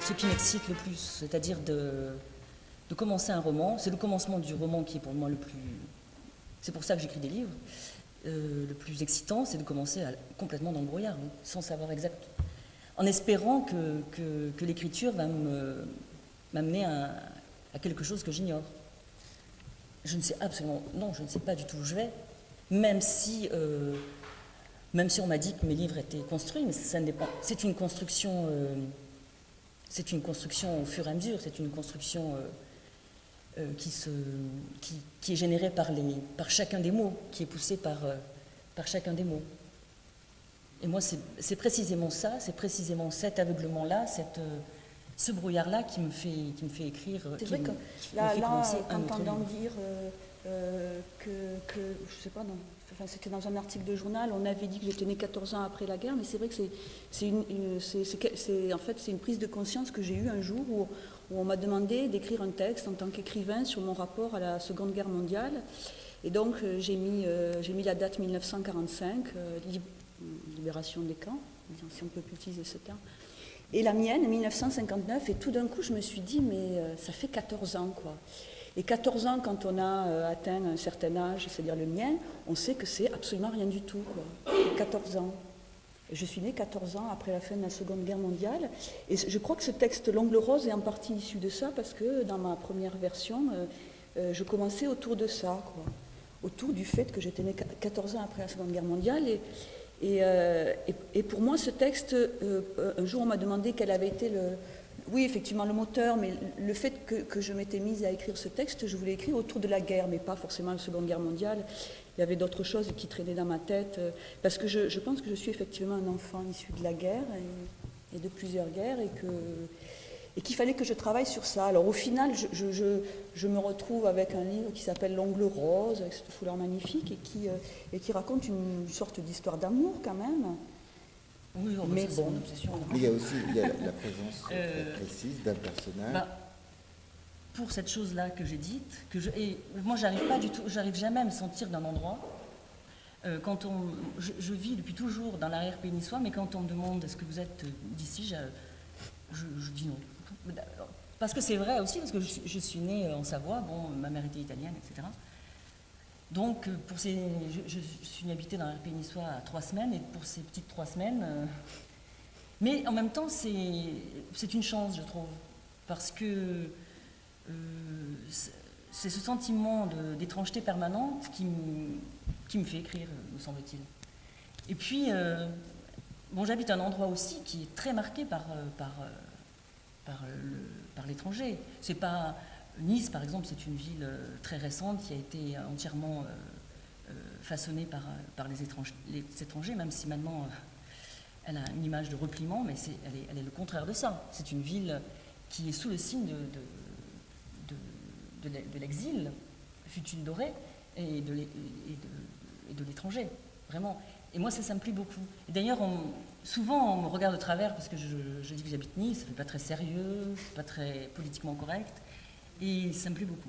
Ce qui m'excite le plus, c'est-à-dire de commencer un roman, c'est le commencement du roman qui est pour moi le plus... C'est pour ça que j'écris des livres. Le plus excitant, c'est de commencer complètement dans le brouillard, hein, sans savoir exact. En espérant que l'écriture va m'amener à quelque chose que j'ignore. Je ne sais absolument... Non, je ne sais pas du tout où je vais, même si on m'a dit que mes livres étaient construits, mais ça ne dépend... C'est une construction au fur et à mesure, c'est une construction qui est générée par chacun des mots, qui est poussée par chacun des mots. Et moi, c'est précisément ça, c'est précisément cet aveuglement-là, ce brouillard-là qui me fait écrire. C'est vrai que là entendant dire que je sais pas, enfin, c'était dans un article de journal, on avait dit que j'étais née 14 ans après la guerre, mais c'est vrai que c'est une prise de conscience que j'ai eue un jour où on m'a demandé d'écrire un texte en tant qu'écrivain sur mon rapport à la Seconde Guerre mondiale. Et donc j'ai mis la date 1945, libération des camps, si on peut plus utiliser ce terme. Et la mienne, 1959, et tout d'un coup, je me suis dit, mais ça fait 14 ans, quoi. Et 14 ans, quand on a atteint un certain âge, c'est-à-dire le mien, on sait que c'est absolument rien du tout, quoi. 14 ans. Et je suis née 14 ans après la fin de la Seconde Guerre mondiale. Et je crois que ce texte L'Ongle Rose est en partie issu de ça, parce que dans ma première version, je commençais autour de ça, quoi. Autour du fait que j'étais née 14 ans après la Seconde Guerre mondiale. Et pour moi, ce texte, un jour on m'a demandé quel avait été oui, effectivement, le moteur, mais le fait que je m'étais mise à écrire ce texte, je voulais écrire autour de la guerre, mais pas forcément la Seconde Guerre mondiale. Il y avait d'autres choses qui traînaient dans ma tête, parce que je pense que je suis effectivement un enfant issu de la guerre et de plusieurs guerres, et qu'il fallait que je travaille sur ça. Alors au final, je me retrouve avec un livre qui s'appelle L'Ongle Rose, avec cette fouleur magnifique, et qui raconte une sorte d'histoire d'amour quand même. Oui, mais bon, une obsession. Il y a aussi la présence précise d'un personnage. Pour cette chose-là que j'ai dite, et moi j'arrive jamais à me sentir d'un endroit. Je vis depuis toujours dans l'arrière-pays niçois, mais quand on me demande est-ce que vous êtes d'ici, je dis non. Parce que c'est vrai aussi, parce que je suis née en Savoie, bon, ma mère était italienne, etc. Donc, je suis habitée dans l'arrière-pays niçois à 3 semaines, et pour ces petites 3 semaines... mais en même temps, c'est une chance, je trouve, parce que c'est ce sentiment d'étrangeté permanente qui me fait écrire, me semble-t-il. Et puis, bon, j'habite un endroit aussi qui est très marqué par l'étranger. C'est pas... Nice, par exemple, c'est une ville très récente qui a été entièrement façonnée par les étrangers, même si maintenant elle a une image de repliement, mais elle est le contraire de ça. C'est une ville qui est sous le signe de l'exil, fut une dorée, et de l'étranger, vraiment. Et moi, ça me plaît beaucoup. Et d'ailleurs, souvent, on me regarde de travers parce que je dis que j'habite Nice, ça fait pas très sérieux, pas très politiquement correct. Et ça me plaît beaucoup.